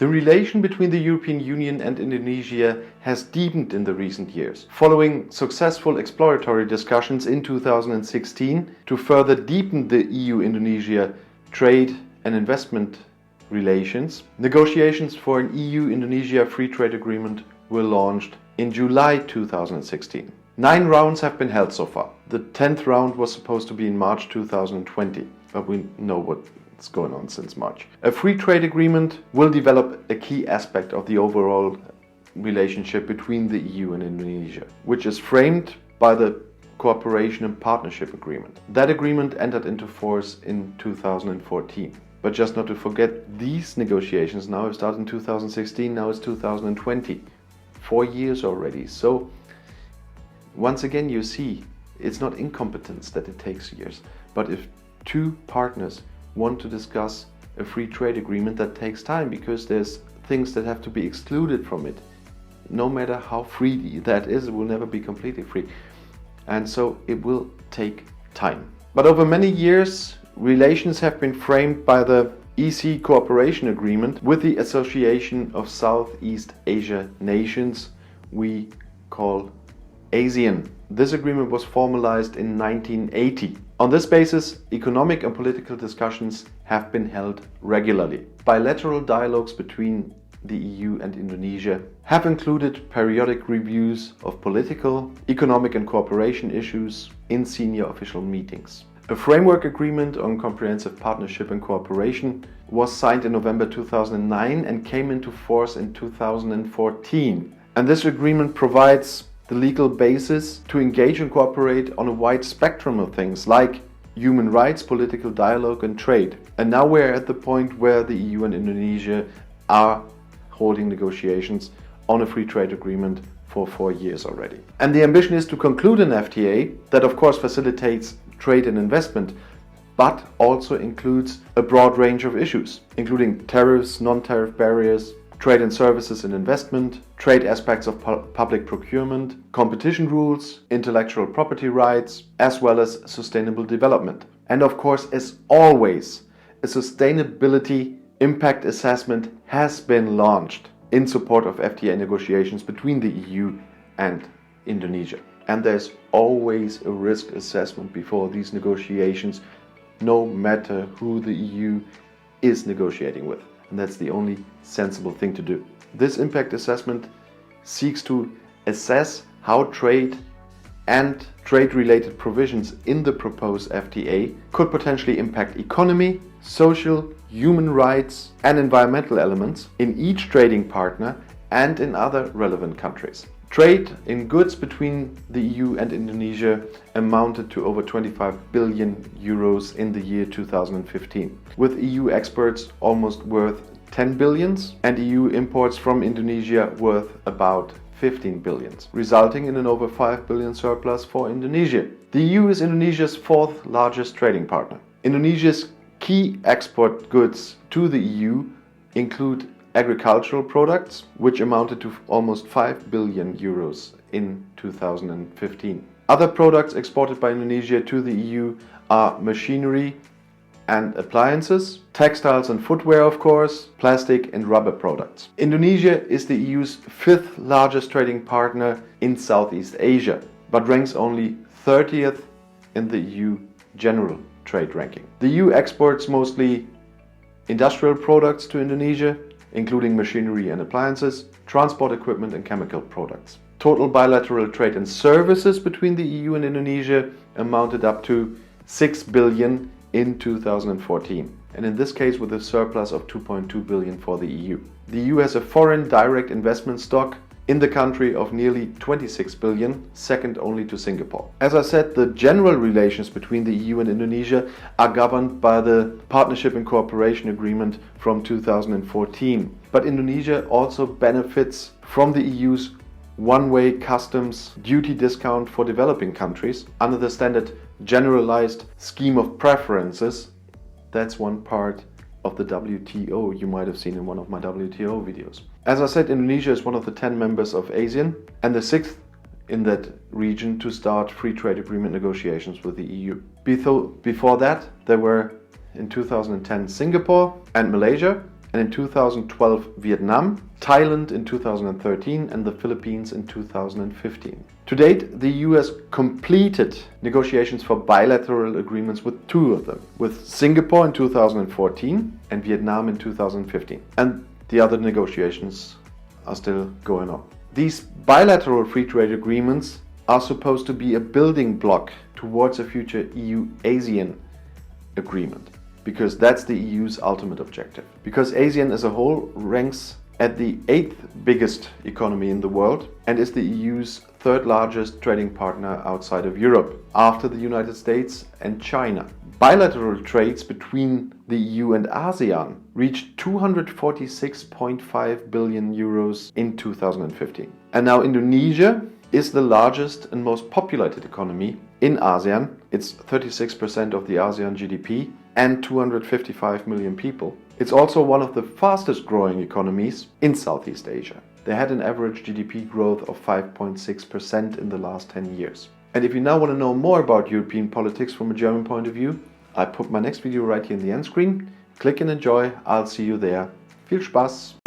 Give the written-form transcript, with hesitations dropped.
The relation between the European Union and Indonesia has deepened in the recent years, following successful exploratory discussions in 2016 to further deepen the EU-Indonesia trade and investment relations. Negotiations for an EU-Indonesia free trade agreement were launched in July 2016. 9 rounds have been held so far. The 10th round was supposed to be in March 2020, but we know what's going on since March. A free trade agreement will develop a key aspect of the overall relationship between the EU and Indonesia, which is framed by the Cooperation and Partnership Agreement. That agreement entered into force in 2014. But just not to forget, these negotiations now have started in 2016, now it's 2020. 4 years already. So once again you see, it's not incompetence that it takes years. But if two partners want to discuss a free trade agreement, that takes time because there's things that have to be excluded from it. No matter how free that is, it will never be completely free. And so it will take time. But over many years, relations have been framed by the EC Cooperation Agreement with the Association of Southeast Asia Nations, we call ASEAN. This agreement was formalized in 1980. On this basis, economic and political discussions have been held regularly. Bilateral dialogues between the EU and Indonesia have included periodic reviews of political, economic and cooperation issues in senior official meetings. A framework agreement on comprehensive partnership and cooperation was signed in November 2009 and came into force in 2014. And this agreement provides the legal basis to engage and cooperate on a wide spectrum of things like human rights, political dialogue and trade. And now we're at the point where the EU and Indonesia are holding negotiations on a free trade agreement for 4 years already. And the ambition is to conclude an FTA that of course facilitates trade and investment, but also includes a broad range of issues, including tariffs, non-tariff barriers, trade and services and investment, trade aspects of public procurement, competition rules, intellectual property rights, as well as sustainable development. And of course, as always, a sustainability impact assessment has been launched in support of FTA negotiations between the EU and Indonesia. And there's always a risk assessment before these negotiations, no matter who the EU is negotiating with. And that's the only sensible thing to do. This impact assessment seeks to assess how trade and trade-related provisions in the proposed FTA could potentially impact economy, social, human rights and environmental elements in each trading partner and in other relevant countries. Trade in goods between the EU and Indonesia amounted to over 25 billion euros in the year 2015, with EU exports almost worth 10 billions and EU imports from Indonesia worth about 15 billions, resulting in an over 5 billion surplus for Indonesia. The EU is Indonesia's 4th largest trading partner. Indonesia's key export goods to the EU include agricultural products, which amounted to almost 5 billion euros in 2015. Other products exported by Indonesia to the EU are machinery and appliances, textiles and footwear of course, plastic and rubber products. Indonesia is the EU's 5th largest trading partner in Southeast Asia, but ranks only 30th in the EU general trade ranking. The EU exports mostly industrial products to Indonesia, including machinery and appliances, transport equipment and chemical products. Total bilateral trade and services between the EU and Indonesia amounted up to 6 billion in 2014, and in this case with a surplus of 2.2 billion for the EU. The EU has a foreign direct investment stock in the country of nearly 26 billion, second only to Singapore. As I said, the general relations between the EU and Indonesia are governed by the Partnership and Cooperation Agreement from 2014. But Indonesia also benefits from the EU's one-way customs duty discount for developing countries under the standard generalized scheme of preferences. That's one part of the WTO you might have seen in one of my WTO videos. As I said, Indonesia is one of the 10 members of ASEAN and the 6th in that region to start free trade agreement negotiations with the EU. Before that, there were in 2010 Singapore and Malaysia, and in 2012 Vietnam, Thailand in 2013 and the Philippines in 2015. To date, the EU has completed negotiations for bilateral agreements with two of them, with Singapore in 2014 and Vietnam in 2015. And the other negotiations are still going on. These bilateral free trade agreements are supposed to be a building block towards a future EU-ASEAN agreement, because that's the EU's ultimate objective. Because ASEAN as a whole ranks at the 8th biggest economy in the world and is the EU's third largest trading partner outside of Europe, after the United States and China. Bilateral trades between the EU and ASEAN reached 246.5 billion euros in 2015. And now Indonesia is the largest and most populated economy in ASEAN. It's 36% of the ASEAN GDP and 255 million people. It's also one of the fastest growing economies in Southeast Asia. They had an average GDP growth of 5.6% in the last 10 years. And if you now want to know more about European politics from a German point of view, I put my next video right here in the end screen. Click and enjoy. I'll see you there. Viel Spaß!